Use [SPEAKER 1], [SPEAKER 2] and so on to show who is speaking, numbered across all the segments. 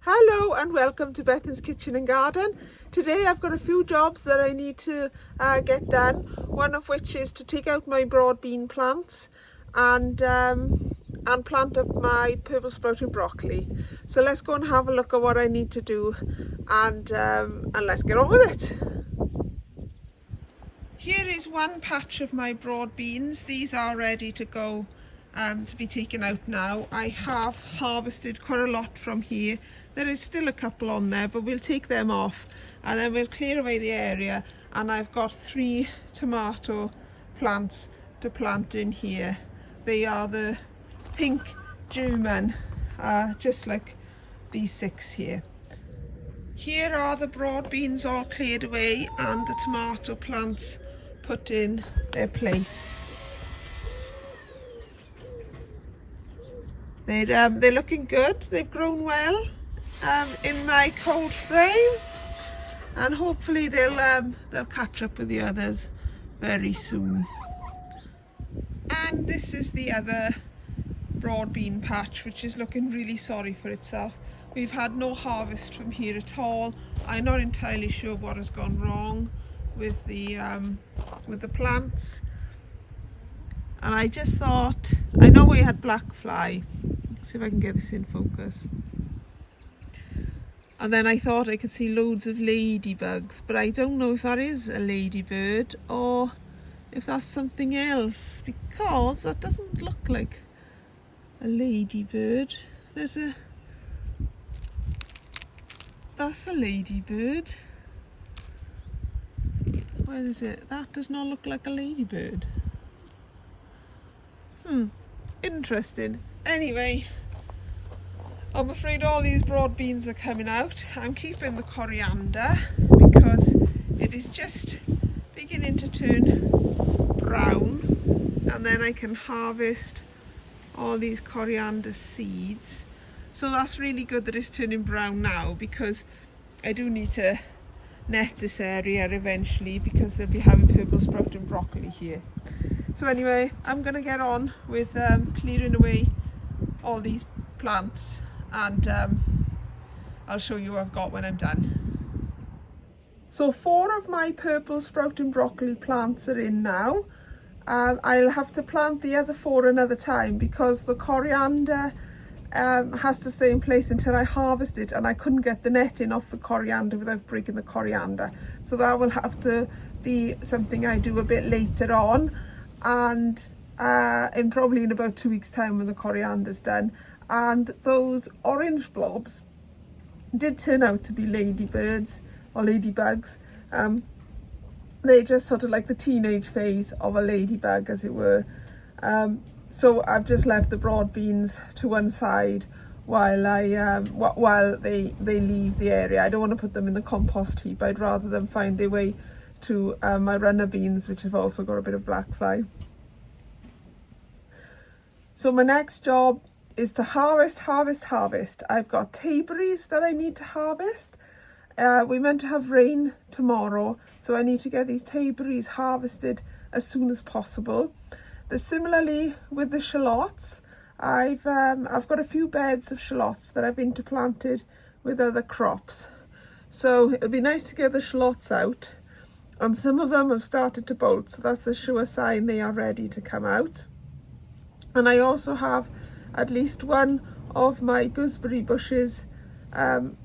[SPEAKER 1] Hello and welcome to Bethan's Kitchen and Garden. Today I've got a few jobs that I need to get done, one of which is to take out my broad bean plants and plant up my purple sprouted broccoli. So let's go and have a look at what I need to do and let's get on with it. Here is one patch of my broad beans. These are ready to go to be taken out now. I have harvested quite a lot from here. There is still a couple on there, but we'll take them off and then we'll clear away the area. And I've got 3 tomato plants to plant in here. They are the pink German, just like these 6 here. Here are the broad beans all cleared away and the tomato plants put in their place. They're looking good. They've grown well in my cold frame, and hopefully they'll catch up with the others very soon. And this is the other broad bean patch, which is looking really sorry for itself. We've had no harvest from here at all. I'm not entirely sure what has gone wrong with the plants, and I just thought, I know we had black fly. Let's see if I can get this in focus. And then I thought I could see loads of ladybugs, but I don't know if that is a ladybird or if that's something else, because that doesn't look like a ladybird. That's a ladybird. Where is it? That does not look like a ladybird. Interesting. Anyway, I'm afraid all these broad beans are coming out. I'm keeping the coriander because it is just beginning to turn brown, and then I can harvest all these coriander seeds. So that's really good that it's turning brown now, because I do need to net this area eventually, because they'll be having purple sprouted broccoli here. So anyway, I'm going to get on with clearing away all these plants, and I'll show you what I've got when I'm done. So 4 of my purple sprouting broccoli plants are in now. I'll have to plant the other 4 another time, because the coriander has to stay in place until I harvest it, and I couldn't get the netting off the coriander without breaking the coriander. So that will have to be something I do a bit later on, and probably in about 2 weeks' time when the coriander's done. And those orange blobs did turn out to be ladybirds or ladybugs. They're just sort of like the teenage phase of a ladybug, as it were. So I've just left the broad beans to one side while they leave the area. I don't want to put them in the compost heap. I'd rather them find their way to my runner beans, which have also got a bit of black fly. So my next job is to harvest. I've got tayberries that I need to harvest. We're meant to have rain tomorrow, so I need to get these tayberries harvested as soon as possible. Similarly with the shallots, I've got a few beds of shallots that I've interplanted with other crops. So it'll be nice to get the shallots out, and some of them have started to bolt, so that's a sure sign they are ready to come out. And I also have at least one of my gooseberry bushes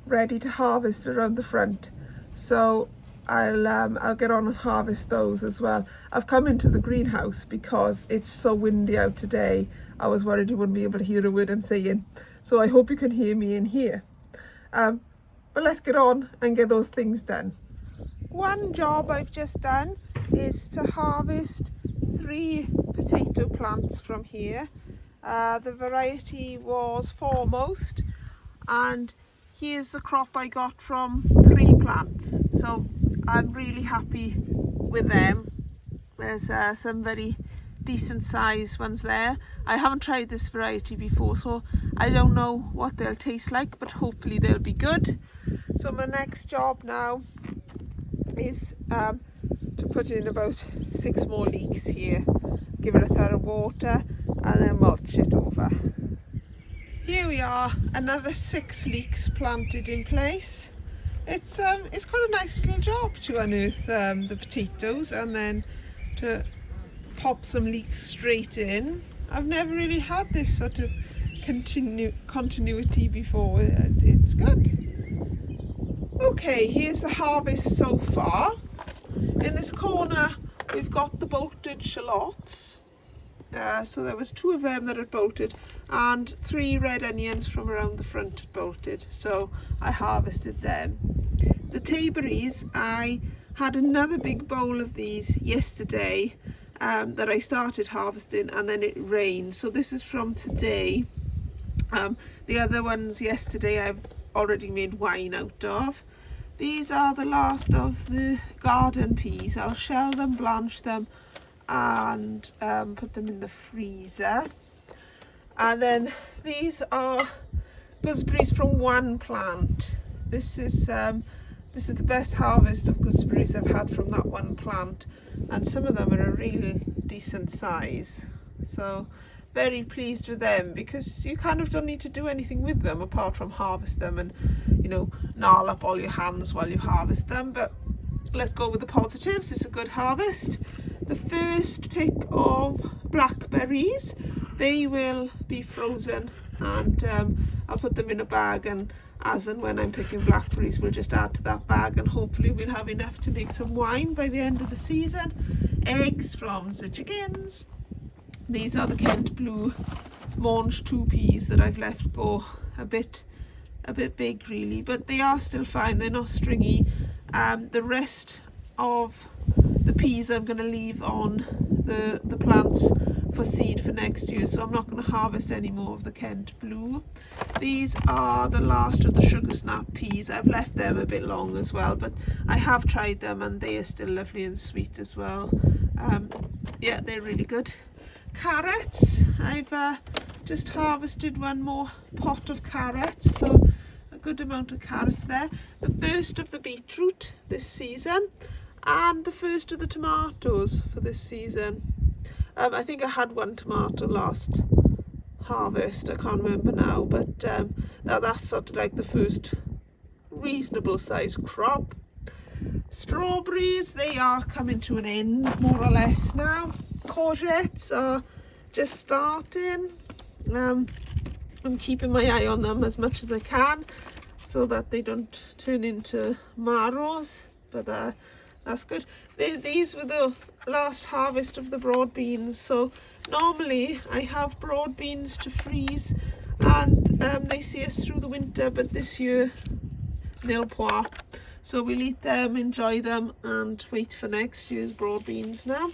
[SPEAKER 1] ready to harvest around the front. So I'll get on and harvest those as well. I've come into the greenhouse because it's so windy out today. I was worried you wouldn't be able to hear a word I'm saying. So I hope you can hear me in here. But let's get on and get those things done. One job I've just done is to harvest 3 potato plants from here. The variety was Foremost, and here's the crop I got from 3 plants. So I'm really happy with them. There's some very decent sized ones there. I haven't tried this variety before, so I don't know what they'll taste like, but hopefully they'll be good. So my next job now is to put in about 6 more leeks here, give it a thorough water, and then mulch it over. here we are, another 6 leeks planted in place. It's quite a nice little job to unearth the potatoes and then to pop some leeks straight in. I've never really had this sort of continuity before. It's good. Okay, here's the harvest so far. In this corner we've got the bolted shallots. So there was 2 of them that had bolted and 3 red onions from around the front had bolted, so I harvested them. The tayberries, I had another big bowl of these yesterday that I started harvesting, and then it rained, so this is from today. The other ones yesterday I've already made wine out of. These are the last of the garden peas. I'll shell them, blanch them and put them in the freezer. And then these are gooseberries from one plant. This is the best harvest of gooseberries I've had from that one plant, and some of them are a real decent size, so very pleased with them, because you kind of don't need to do anything with them apart from harvest them and, you know, gnarl up all your hands while you harvest them. But let's go with the positives. It's a good harvest. The first pick of blackberries, they will be frozen, and I'll put them in a bag, and as and when I'm picking blackberries we'll just add to that bag, and hopefully we'll have enough to make some wine by the end of the season. Eggs from the chickens. These are the Kent Blue Mange 2 peas that I've left go a bit big really, but they are still fine, they're not stringy. The rest of the peas I'm going to leave on the plants for seed for next year, so I'm not going to harvest any more of the Kent Blue. These are the last of the sugar snap peas. I've left them a bit long as well, but I have tried them and they are still lovely and sweet as well. Yeah, they're really good. Carrots, I've just harvested one more pot of carrots, so a good amount of carrots there. The first of the beetroot this season, and the first of the tomatoes for this season. I think I had 1 tomato last harvest, I can't remember now, but that's sort of like the first reasonable sized crop. Strawberries, they are coming to an end more or less now. Courgettes are just starting. I'm keeping my eye on them as much as I can so that they don't turn into marrows, but that's good. These were the last harvest of the broad beans, so normally I have broad beans to freeze and they see us through the winter, but this year nil point. So we'll eat them, enjoy them, and wait for next year's broad beans now.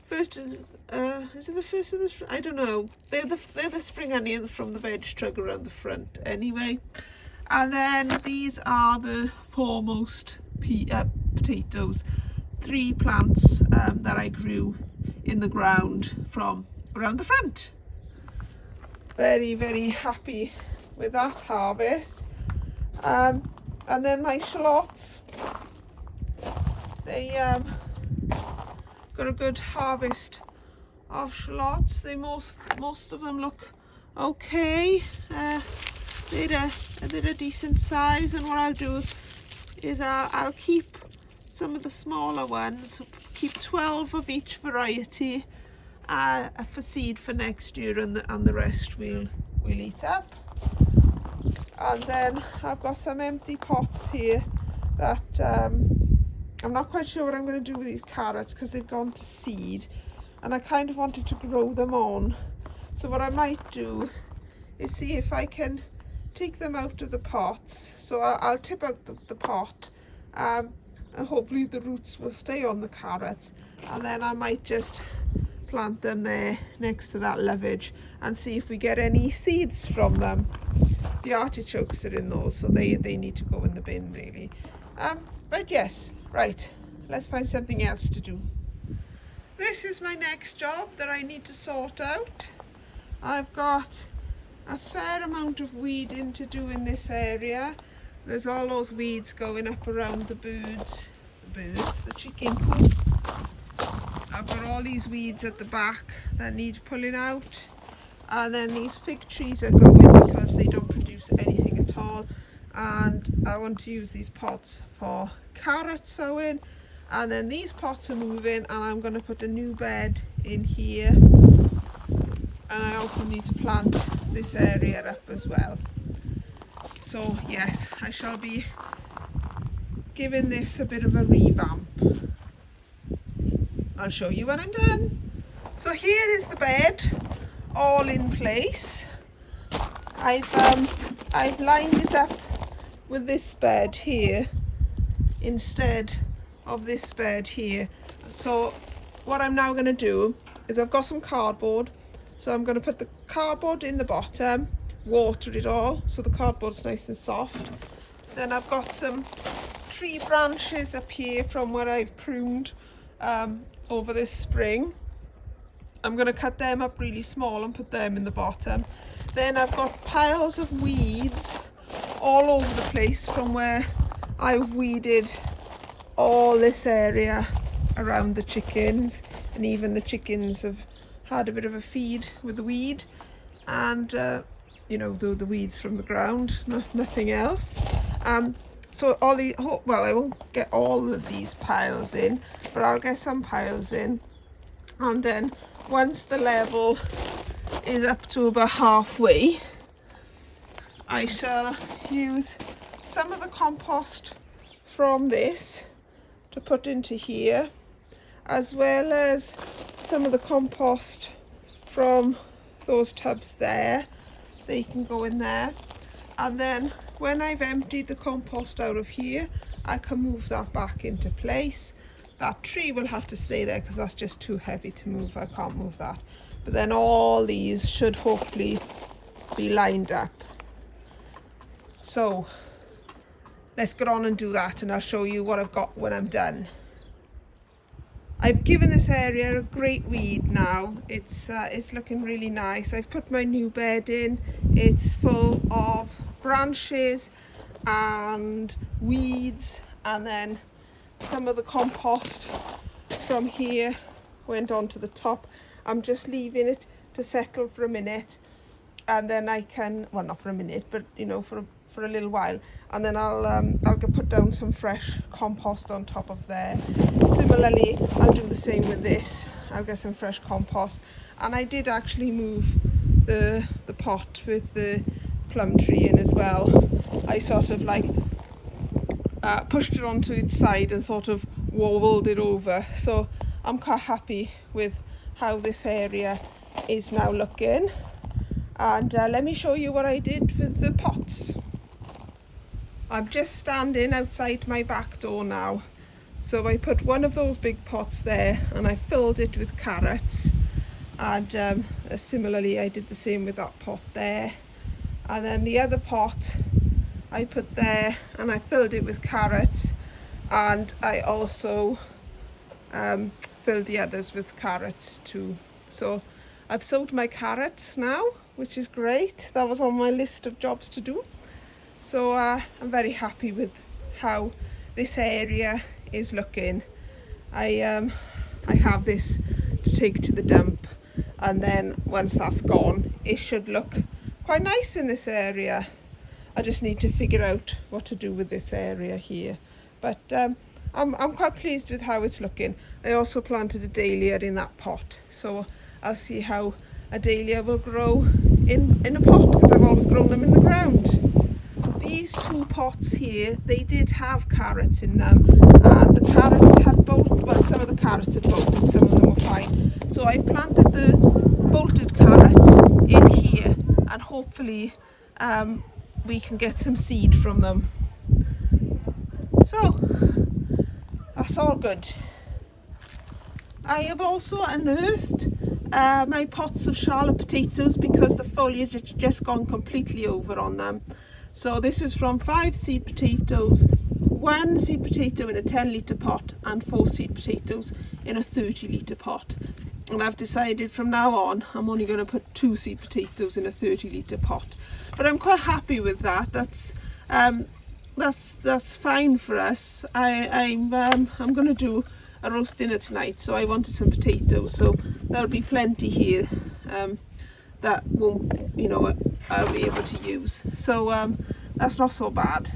[SPEAKER 1] First is it the first of the, I don't know, they're the spring onions from the veg truck around the front anyway. And then these are the foremost potatoes, 3 plants that I grew in the ground from around the front. Very, very happy with that harvest. And then my shallots, they got a good harvest of shallots. They most of them look okay. They're a decent size, and what I'll do is I'll keep some of the smaller ones, keep 12 of each variety for seed for next year, and the rest we'll eat up. And then I've got some empty pots here that I'm not quite sure what I'm going to do with these carrots because they've gone to seed, and I kind of wanted to grow them on. So what I might do is see if I can take them out of the pots. So I'll tip out the pot, and hopefully the roots will stay on the carrots, and then I might just plant them there next to that lovage and see if we get any seeds from them. The artichokes are in those, so they need to go in the bin really. But yes, right, let's find something else to do. This is my next job that I need to sort out. I've got a fair amount of weeding to do in this area. There's all those weeds going up around the chicken coop. I've got all these weeds at the back that need pulling out, and then these fig trees are going because small, and I want to use these pots for carrot sowing. And then these pots are moving, and I'm going to put a new bed in here, and I also need to plant this area up as well. So yes, I shall be giving this a bit of a revamp. I'll show you when I'm done. So here is the bed all in place. I've lined it up with this bed here instead of this bed here. So what I'm now going to do is, I've got some cardboard, so I'm going to put the cardboard in the bottom, water it all so the cardboard's nice and soft. Then I've got some tree branches up here from where I've pruned over this spring. I'm going to cut them up really small and put them in the bottom. Then I've got piles of weeds all over the place from where I've weeded all this area around the chickens, and even the chickens have had a bit of a feed with the weed, and you know, the weeds from the ground, nothing else. So all the, well, I won't get all of these piles in, but I'll get some piles in, and then once the level is up to about halfway, I shall use some of the compost from this to put into here, as well as some of the compost from those tubs there. They can go in there, and then when I've emptied the compost out of here, I can move that back into place. That tree will have to stay there because that's just too heavy to move. I can't move that. But then all these should hopefully be lined up. So let's get on and do that, and I'll show you what I've got when I'm done. I've given this area a great weed now. It's looking really nice. I've put my new bed in. It's full of branches and weeds, and then some of the compost from here went onto the top. I'm just leaving it to settle for a minute, and then I can, well, not for a minute, but you know, for a little while, and then I'll put down some fresh compost on top of there. Similarly, I'll do the same with this. I'll get some fresh compost, and I did actually move the pot with the plum tree in as well. I sort of like pushed it onto its side and sort of wobbled it over. So I'm quite happy with how this area is now looking. And let me show you what I did with the pots. I'm just standing outside my back door now. So I put one of those big pots there, and I filled it with carrots. And similarly, I did the same with that pot there. And then the other pot I put there, and I filled it with carrots. And I also filled the others with carrots too. So I've sowed my carrots now, which is great. That was on my list of jobs to do. So I'm very happy with how this area is looking. I have this to take to the dump, and then once that's gone, it should look quite nice in this area. I just need to figure out what to do with this area here, but I'm quite pleased with how it's looking. I also planted a dahlia in that pot, so I'll see how a dahlia will grow in a pot, because I've always grown them in the ground. These two pots here, they did have carrots in them, and the carrots had bolted, well, some of the carrots had bolted, some of them were fine. So I planted the bolted carrots in here, and hopefully we can get some seed from them. So that's all good. I have also unearthed my pots of Charlotte potatoes because the foliage had just gone completely over on them. So this is from 5 seed potatoes, 1 seed potato in a 10-litre pot, and 4 seed potatoes in a 30-litre pot. And I've decided from now on I'm only going to put 2 seed potatoes in a 30-litre pot. But I'm quite happy with that. That's fine for us. I'm going to do a roast dinner tonight, so I wanted some potatoes, so there'll be plenty here that won't, you know, I'll be able to use. So That's not so bad.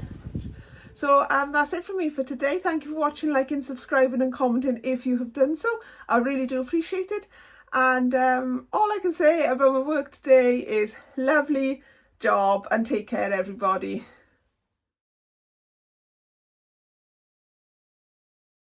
[SPEAKER 1] So that's it from me for today. Thank you for watching, liking, subscribing and commenting if you have done so. I really do appreciate it. And all I can say about my work today is lovely job and take care everybody.